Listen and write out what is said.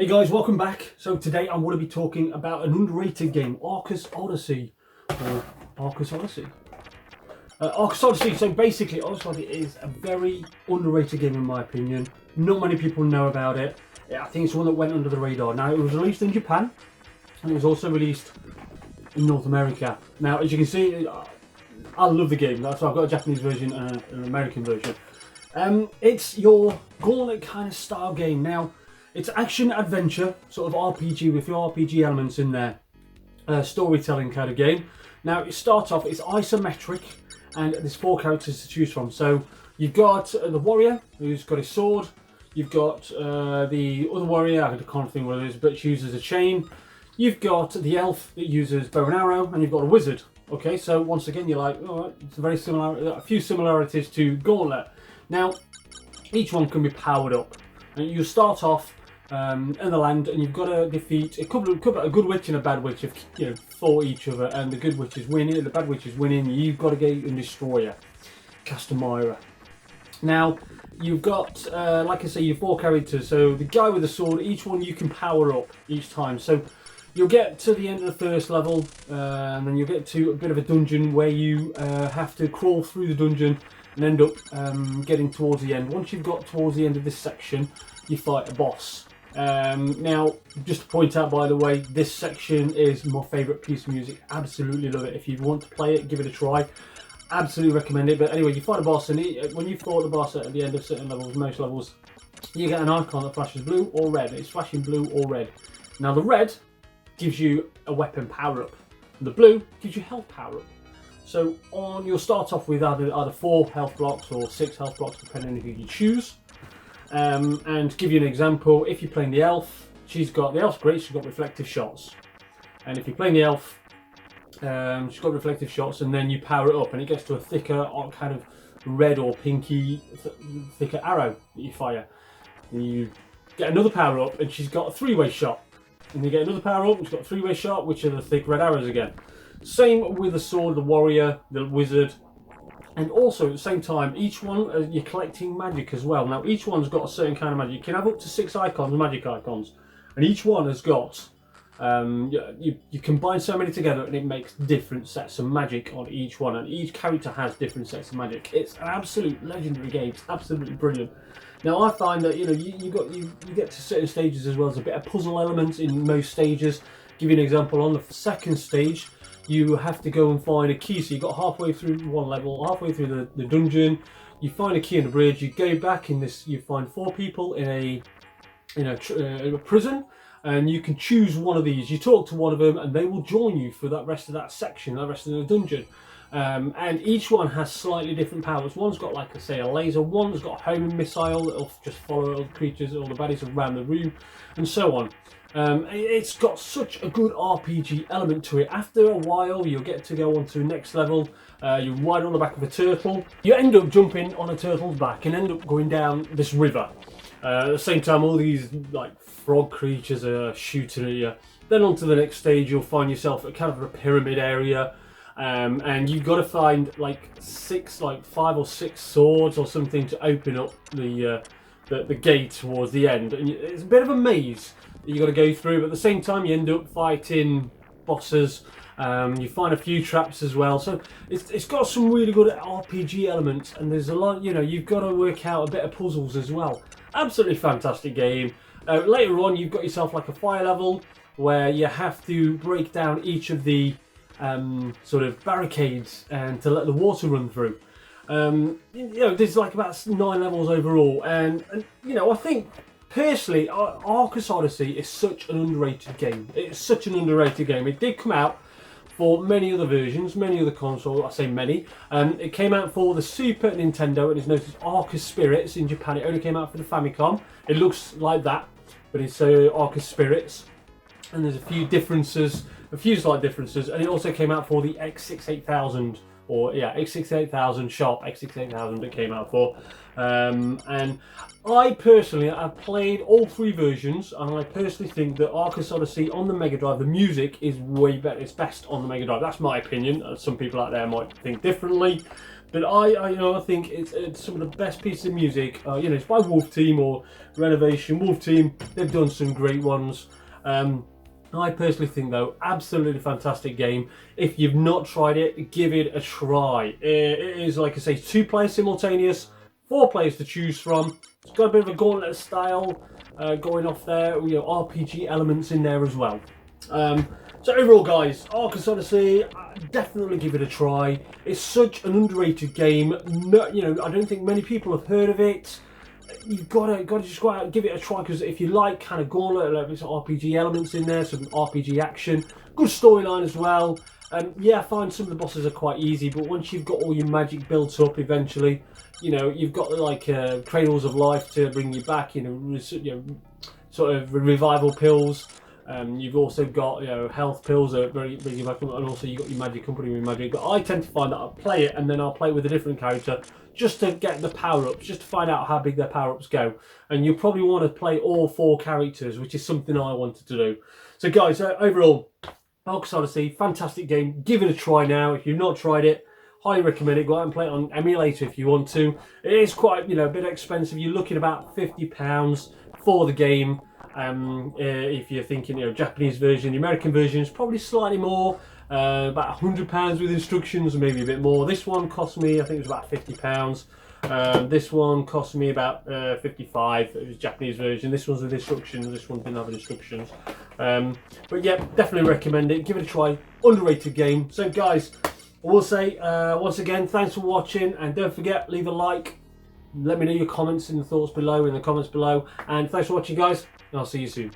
Hey guys, welcome back. So today I'm going to be talking about an underrated game, Arcus Odyssey. Or Arcus Odyssey. Arcus Odyssey, so basically Arcus Odyssey is a very underrated game in my opinion. Not many people know about it. I think it's one that went under the radar. Now it was released in Japan and it was also released in North America. Now as you can see, I love the game. That's why I've got a Japanese version and an American version. It's your gauntlet kind of style game. Now it's action adventure, sort of RPG with your RPG elements in there, storytelling kind of game. Now it starts off, it's isometric, and there's 4 characters to choose from. So you've got the warrior who's got his sword. You've got the other warrior, I can't think what it is, but she uses a chain. You've got the elf that uses bow and arrow, and you've got a wizard. Okay, so once again you're like, oh, it's very similar, a few similarities to Gauntlet. Now each one can be powered up, and you start off in the land, and you've got to defeat a good witch and a bad witch, for each other, and the good witch is winning, the bad witch is winning. You've got to go and destroy her, Castamira. Now you've got, like I say, your 4 characters. So the guy with the sword, each one you can power up each time. So you'll get to the end of the first level, and then you'll get to a bit of a dungeon where you have to crawl through the dungeon and end up getting towards the end. Once you've got towards the end of this section, you fight a boss. Now, just to point out, by the way, this section is my favourite piece of music. Absolutely love it. If you want to play it, give it a try. Absolutely recommend it. But anyway, you fight a boss, and when you fought the boss at the end of certain levels, most levels, you get an icon that flashes blue or red. It's flashing blue or red. Now, the red gives you a weapon power-up, and the blue gives you health power-up. So you'll start off with either 4 health blocks or 6 health blocks, depending on who you choose. And to give you an example, if you're playing the elf, the elf's great, she's got reflective shots. And if you're playing the elf, she's got reflective shots, and then you power it up and it gets to a thicker, kind of red or pinky, thicker arrow that you fire. And you get another power up and she's got a 3-way shot. And you get another power up and she's got a 3-way shot, which are the thick red arrows again. Same with the sword, the warrior, the wizard. And also at the same time, each one you're collecting magic as well. Now each one's got a certain kind of magic. You can have up to 6 icons, magic icons, and each one has got. You combine so many together, and it makes different sets of magic on each one. And each character has different sets of magic. It's an absolute legendary game. It's absolutely brilliant. Now I find that you get to certain stages as well. There's a bit of puzzle elements in most stages. Give you an example. On the 2nd stage, you have to go and find a key. So you got halfway through one level, halfway through the dungeon, you find a key in the bridge, you go back in this, you find 4 people in a prison, and you can choose one of these. You talk to one of them and they will join you for that rest of that section, the rest of the dungeon. And each one has slightly different powers. One's got, like I say, a laser, one's got a homing missile that'll just follow all the creatures, all the baddies around the room, and so on. It's got such a good RPG element to it. After a while, you'll get to go on to the next level. You ride on the back of a turtle. You end up jumping on a turtle's back and end up going down this river. At the same time, all these like frog creatures are shooting at you. Then on to the next stage, you'll find yourself at kind of a pyramid area. And you've got to find like 5 or 6 swords or something to open up the gate towards the end. And it's a bit of a maze that you got to go through, but at the same time you end up fighting bosses. You find a few traps as well, so it's got some really good RPG elements, and there's a lot, you've got to work out a bit of puzzles as well. Absolutely fantastic game. Later on you've got yourself like a fire level where you have to break down each of the sort of barricades and to let the water run through. There's like about 9 levels overall, and I think personally, Arcus Odyssey is such an underrated game. It's such an underrated game. It did come out for many other versions, many other consoles. I say many. It came out for the Super Nintendo, and it's known as Arcus Spirits in Japan. It only came out for the Famicom. It looks like that, but it's Arcus Spirits. And there's a few slight differences. And it also came out for the X68000. X68000, Sharp X68000 it came out for. And I personally, I've played all 3 versions, and I personally think that Arcus Odyssey on the Megadrive, the music is way better. It's best on the Megadrive. That's my opinion. Some people out there might think differently, But I think it's some of the best pieces of music. It's by Wolf Team or Renovation. Wolf Team, they've done some great ones. I personally think, though, absolutely fantastic game. If you've not tried it, give it a try. It is, like I say, 2 players simultaneous, 4 players to choose from. It's got a bit of a gauntlet style going off there. RPG elements in there as well. So overall, guys, Arcus Odyssey, definitely give it a try. It's such an underrated game. No, I don't think many people have heard of it. You've got to just go out and give it a try, because if you like kind of gauntlet, there's RPG elements in there, some RPG action, good storyline as well. Yeah, I find some of the bosses are quite easy, but once you've got all your magic built up, eventually, you've got like cradles of life to bring you back. Sort of revival pills. You've also got health pills that bring you back, and also you've got your magic company with magic. But I tend to find that I'll play it and then I'll play it with a different character just to get the power-ups, just to find out how big their power-ups go. And you'll probably want to play all 4 characters, which is something I wanted to do. So guys, overall, Arcus Odyssey, fantastic game. Give it a try now. If you've not tried it, highly recommend it. Go out and play it on emulator if you want to. It is quite, a bit expensive. You're looking about £50 for the game. If you're thinking, Japanese version, the American version is probably slightly more, about £100 with instructions, maybe a bit more. This one cost me, I think it was about £50. This one cost me about 55. It was Japanese version. This one's with instructions. This one didn't have instructions. But yeah, definitely recommend it. Give it a try. Underrated game. So guys, I will say once again, thanks for watching, and don't forget, leave a like. Let me know your comments and thoughts below in the comments below. And thanks for watching, guys. And I'll see you soon.